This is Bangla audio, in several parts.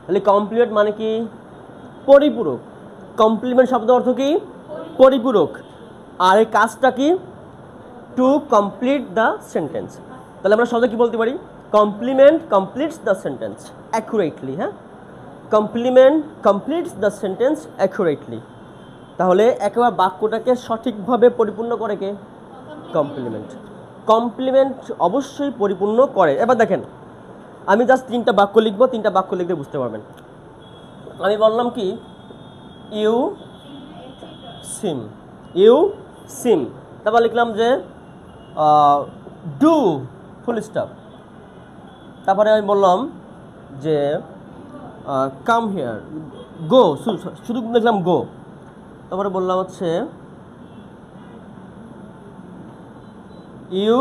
তাহলে কমপ্লিমেন্ট মানে কি? পরিপূরক। কমপ্লিমেন্ট শব্দ অর্থ কি? পরিপূরক। আর এই কাজটা কি? To complete the sentence. তাহলে আমরা সহজে কি বলতে পারি? Complement completes the sentence accurately. হ্যাঁ, complement completes the sentence accurately. তাহলে একেবারে বাক্যটাকে সঠিকভাবে পরিপূর্ণ করে কে? কমপ্লিমেন্ট। কমপ্লিমেন্ট অবশ্যই পরিপূর্ণ করে। এবার দেখেন, আমি জাস্ট 3টা বাক্য লিখবো, 3টা বাক্য লিখতে বুঝতে পারবেন। আমি বললাম কি? You seem, you seem. তারপর লিখলাম যে ডু ফুল স্টপ। তারপরে আমি বললাম যে কাম হিয়ার, গো, শুধু লিখলাম গো। তারপরে বললাম হচ্ছে ইউ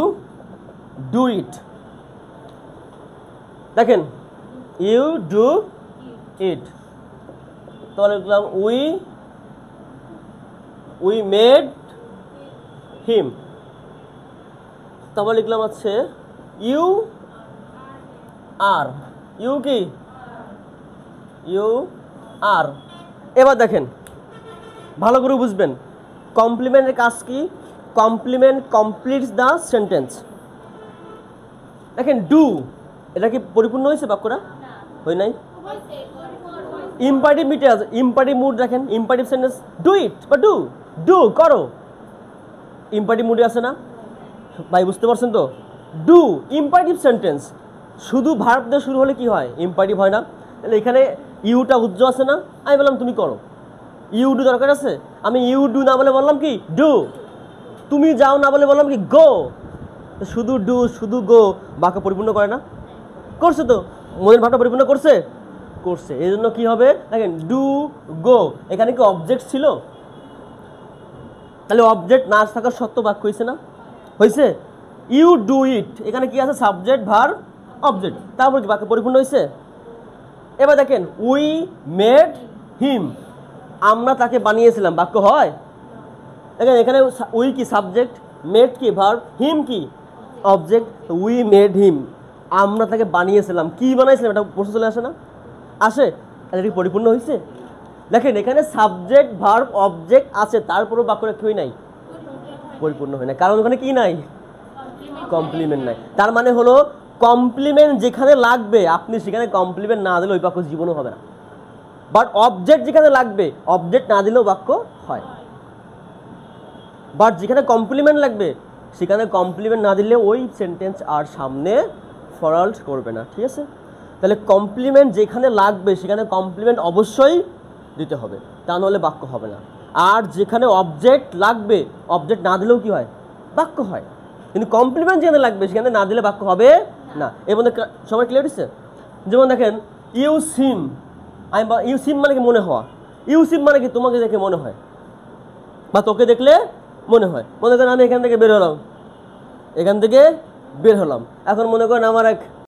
ডু ইট। দেখেন, ইউ ডু ইট। তাহলে লিখলাম উই মেড হিম। তারপর লিখলাম হচ্ছে ইউ আর, ইউ কি? You are. এবার দেখেন, ভালো করে বুঝবেন, কমপ্লিমেন্টের কাজ কি? Complement completes the sentence. দেখেন, ডু, এটা কি পরিপূর্ণ হয়েছে বাক্যটা? হয় নাই। ইম্পারেটিভ মিটে আছে, ইম্পারেটিভ মুড। দেখেন, ইম্পারেটিভ সেন্টেন্স ডু ইট বা ডু, ডু করো, ইম্পারেটিভ মুডে আছে না ভাই? বুঝতে পারছেন তো? Do imperative sentence. শুধু ভার্ব দিয়ে শুরু হলে কি হয়? ইম্পারেটিভ হয় না। তাহলে এখানে ইউটা উজ্জ্ব আছে না? আমি বললাম তুমি করো। ইউ ডু দরকার আছে? আমি ইউ ডু না বলে বললাম কি ডু। তুমি যাও না বলে বললাম কি গো। শুধু ডু শুধু গো বাক্য পরিপূর্ণ করে না? করছে তো, মনের ভাবটা পরিপূর্ণ করছে, করছে। এই জন্য কি হবে? দেখেন, ডু গো, এখানে কি অবজেক্ট ছিল? তাহলে অবজেক্ট না থাকার সত্ত্বেও বাক্য হয়েছে না? হয়েছে। ইউ ডু ইট, এখানে কি আছে? সাবজেক্ট ভার্ব অবজেক্ট, তারপর কি বাক্য পরিপূর্ণ হয়েছে? এবার দেখেন, উই মেড হিম, আমরা তাকে বানিয়েছিলাম, বাক্য হয়? দেখেন, এখানে উই কি? সাবজেক্ট, মেড কি? ভার্ব, হিম কি? অবজেক্ট। উই মেড হিম, আমরা তাকে বানিয়েছিলাম। কি বানাইছিলাম? এটা প্রশ্ন চলে আসে না? আসে। এটা কি পরিপূর্ণ হয়েছে? দেখেন, এখানে সাবজেক্ট ভার্ব অবজেক্ট আছে, তারপরও বাক্যটা কেউই নাই, পরিপূর্ণ হয় না। কারণ ওখানে কি নাই? কমপ্লিমেন্ট নাই। তার মানে হলো কমপ্লিমেন্ট যেখানে লাগবে আপনি সেখানে কমপ্লিমেন্ট না দিলে ওই বাক্য জীবনও হবে না। বাট অবজেক্ট যেখানে লাগবে, অবজেক্ট না দিলেও বাক্য হয়। বাট যেখানে কমপ্লিমেন্ট লাগবে সেখানে কমপ্লিমেন্ট না দিলে ওই সেন্টেন্স আর সামনে ফরওয়ার্ড করবে না। ঠিক আছে? তাহলে কমপ্লিমেন্ট যেখানে লাগবে সেখানে কমপ্লিমেন্ট অবশ্যই দিতে হবে, তা নাহলে বাক্য হবে না। আর যেখানে অবজেক্ট লাগবে, অবজেক্ট না দিলেও কি হয়? বাক্য হয়। কিন্তু কমপ্লিমেন্ট যেখানে লাগবে সেখানে না দিলে বাক্য হবে না। এর মধ্যে সবাই ক্লিয়ার হচ্ছে? যেমন দেখেন, ইউ সিম, ইউ সিম মানে কি? মনে হওয়া। ইউ সিম মানে কি? তোমাকে দেখে মনে হয় বা তোকে দেখলে মনে হয়। মনে করেন আমি এখান থেকে বের হলাম, এখন মনে করেন আমার এক